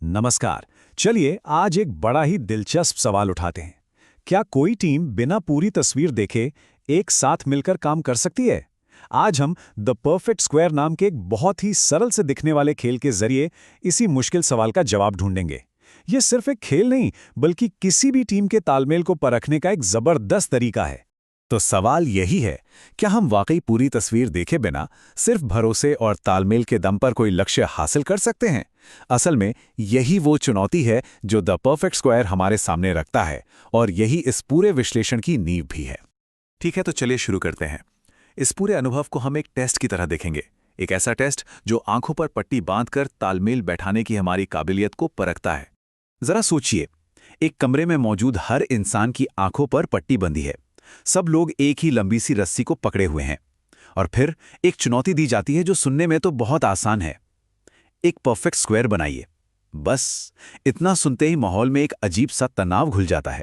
नमस्कार। चलिए आज एक बड़ा ही दिलचस्प सवाल उठाते हैं। क्या कोई टीम बिना पूरी तस्वीर देखे एक साथ मिलकर काम कर सकती है? आज हम द परफेक्ट स्क्वायर नाम के एक बहुत ही सरल से दिखने वाले खेल के जरिए इसी मुश्किल सवाल का जवाब ढूंढेंगे। ये सिर्फ एक खेल नहीं, बल्कि किसी भी टीम के तालमेल को परखने का एक जबरदस्त तरीका है। तो सवाल यही है, क्या हम वाकई पूरी तस्वीर देखे बिना सिर्फ भरोसे और तालमेल के दम पर कोई लक्ष्य हासिल कर सकते हैं? असल में यही वो चुनौती है जो द परफेक्ट स्क्वायर हमारे सामने रखता है, और यही इस पूरे विश्लेषण की नींव भी है। ठीक है, तो चलिए शुरू करते हैं। इस पूरे अनुभव को हम एक टेस्ट की तरह देखेंगे। एक ऐसा टेस्ट जो आंखों पर पट्टी बांधकर तालमेल बैठाने की हमारी काबिलियत को परखता है। जरा सोचिए, एक कमरे में मौजूद हर इंसान की आंखों पर पट्टी बंधी है। सब लोग एक ही लंबी सी रस्सी को पकड़े हुए हैं, और फिर एक चुनौती दी जाती है जो सुनने में तो बहुत आसान है। एक परफेक्ट स्क्वायर बनाइए। बस इतना सुनते ही माहौल में एक अजीब सा तनाव घुल जाता है।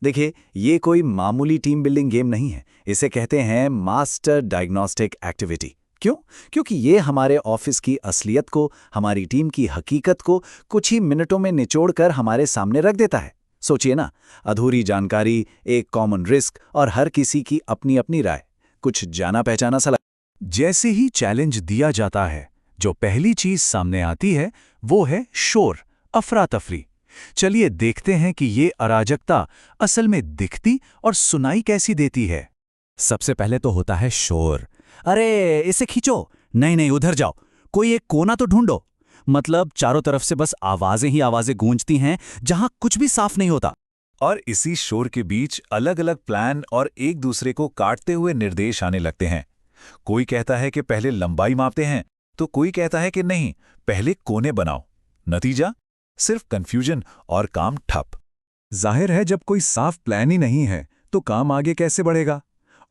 देखिए, ये कोई मामूली टीम बिल्डिंग गेम नहीं है। इसे कहते हैं मास्टर डायग्नोस्टिक एक्टिविटी। क्यों? क्योंकि ये हमारे ऑफिस की असलियत को, हमारी टीम की हकीकत को कुछ ही मिनटों में निचोड़कर हमारे सामने रख देता है। सोचिए ना, अधूरी जानकारी, एक कॉमन रिस्क और हर किसी की अपनी अपनी राय। कुछ जाना पहचाना सा जैसे ही चैलेंज दिया जाता है, जो पहली चीज सामने आती है वो है शोर, अफरा तफरी। चलिए देखते हैं कि ये अराजकता असल में दिखती और सुनाई कैसी देती है। सबसे पहले तो होता है शोर। अरे इसे खींचो, नहीं नहीं उधर जाओ, कोई एक कोना तो ढूंढो। मतलब चारों तरफ से बस आवाजें ही आवाजें गूंजती हैं, जहां कुछ भी साफ नहीं होता। और इसी शोर के बीच अलग अलग प्लान और एक दूसरे को काटते हुए निर्देश आने लगते हैं। कोई कहता है कि पहले लंबाई मापते हैं, तो कोई कहता है कि नहीं, पहले कोने बनाओ। नतीजा सिर्फ कंफ्यूजन और काम ठप। जाहिर है, जब कोई साफ प्लान ही नहीं है तो काम आगे कैसे बढ़ेगा?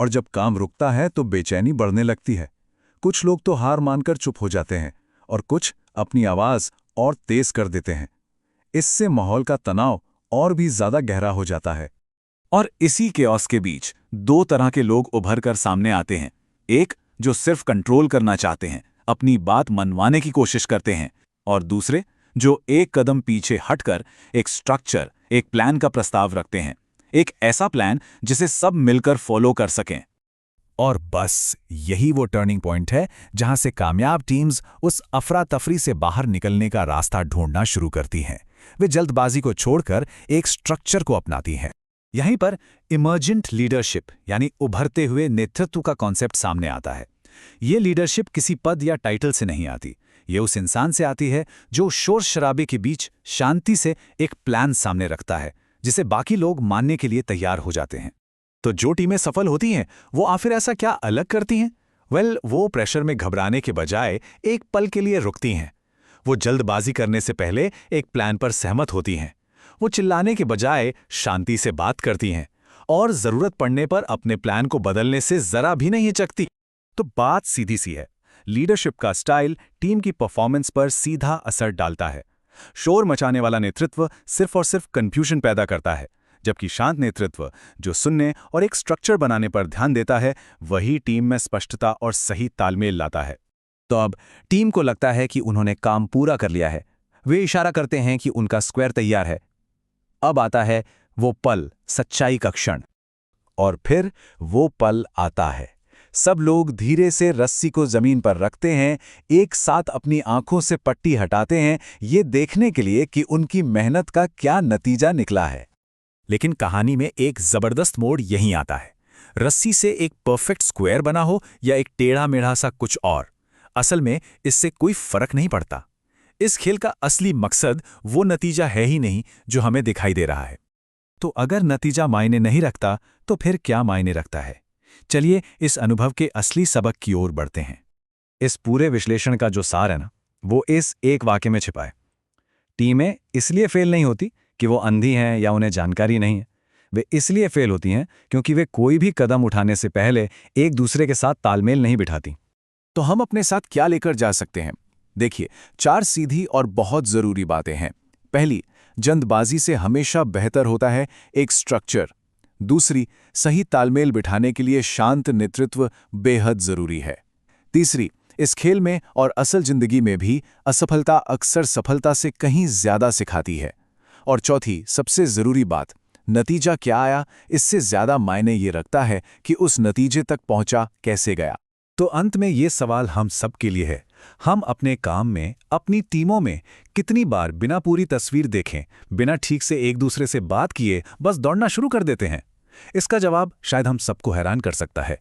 और जब काम रुकता है तो बेचैनी बढ़ने लगती है। कुछ लोग तो हार मानकर चुप हो जाते हैं, और कुछ अपनी आवाज और तेज कर देते हैं। इससे माहौल का तनाव और भी ज्यादा गहरा हो जाता है। और इसी केओस के बीच दो तरह के लोग उभर कर सामने आते हैं। एक जो सिर्फ कंट्रोल करना चाहते हैं, अपनी बात मनवाने की कोशिश करते हैं, और दूसरे जो एक कदम पीछे हटकर एक स्ट्रक्चर, एक प्लान का प्रस्ताव रखते हैं। एक ऐसा प्लान जिसे सब मिलकर फॉलो कर सकें। और बस यही वो टर्निंग पॉइंट है जहां से कामयाब टीम्स उस अफरा तफरी से बाहर निकलने का रास्ता ढूंढना शुरू करती हैं। वे जल्दबाजी को छोड़कर एक स्ट्रक्चर को अपनाती हैं। यहीं पर इमर्जेंट लीडरशिप यानी उभरते हुए नेतृत्व का कॉन्सेप्ट सामने आता है। ये लीडरशिप किसी पद या टाइटल से नहीं आती। ये उस इंसान से आती है जो शोर शराबे के बीच शांति से एक प्लान सामने रखता है, जिसे बाकी लोग मानने के लिए तैयार हो जाते हैं। तो जो टीमें सफल होती हैं, वो आखिर ऐसा क्या अलग करती हैं? वो प्रेशर में घबराने के बजाय एक पल के लिए रुकती हैं। वो जल्दबाजी करने से पहले एक प्लान पर सहमत होती हैं। वो चिल्लाने के बजाय शांति से बात करती हैं, और जरूरत पड़ने पर अपने प्लान को बदलने से जरा भी नहीं हिचकती। तो बात सीधी सी है, लीडरशिप का स्टाइल टीम की परफॉर्मेंस पर सीधा असर डालता है। शोर मचाने वाला नेतृत्व सिर्फ और सिर्फ कंफ्यूजन पैदा करता है, जबकि शांत नेतृत्व जो सुनने और एक स्ट्रक्चर बनाने पर ध्यान देता है, वही टीम में स्पष्टता और सही तालमेल लाता है। तो अब टीम को लगता है कि उन्होंने काम पूरा कर लिया है। वे इशारा करते हैं कि उनका स्क्वायर तैयार है। अब आता है वो पल, सच्चाई का क्षण। और फिर वो पल आता है। सब लोग धीरे से रस्सी को जमीन पर रखते हैं, एक साथ अपनी आंखों से पट्टी हटाते हैं, ये देखने के लिए कि उनकी मेहनत का क्या नतीजा निकला है। लेकिन कहानी में एक जबरदस्त मोड़ यहीं आता है। रस्सी से एक परफेक्ट स्क्वायर बना हो या एक टेढ़ा मेढ़ा सा कुछ और, असल में इससे कोई फर्क नहीं पड़ता। इस खेल का असली मकसद वो नतीजा है ही नहीं जो हमें दिखाई दे रहा है। तो अगर नतीजा मायने नहीं रखता, तो फिर क्या मायने रखता है? चलिए इस अनुभव के असली सबक की ओर बढ़ते हैं। इस पूरे विश्लेषण का जो सार है ना, वो इस एक वाक्य में छिपा है। टीमें इसलिए फेल नहीं होती कि वो अंधी हैं या उन्हें जानकारी नहीं है। वे इसलिए फेल होती हैं क्योंकि वे कोई भी कदम उठाने से पहले एक दूसरे के साथ तालमेल नहीं बिठाती। तो हम अपने साथ क्या लेकर जा सकते हैं? देखिए, 4 सीधी और बहुत जरूरी बातें हैं। पहली, जल्दबाजी से हमेशा बेहतर होता है एक स्ट्रक्चर। दूसरी, सही तालमेल बिठाने के लिए शांत नेतृत्व बेहद जरूरी है। तीसरी, इस खेल में और असल जिंदगी में भी असफलता अक्सर सफलता से कहीं ज्यादा सिखाती है। और चौथी, सबसे जरूरी बात, नतीजा क्या आया, इससे ज्यादा मायने ये रखता है कि उस नतीजे तक पहुंचा कैसे गया। तो अंत में ये सवाल हम सब के लिए है, हम अपने काम में, अपनी टीमों में कितनी बार बिना पूरी तस्वीर देखें, बिना ठीक से एक दूसरे से बात किए बस दौड़ना शुरू कर देते हैं? इसका जवाब शायद हम सबको हैरान कर सकता है।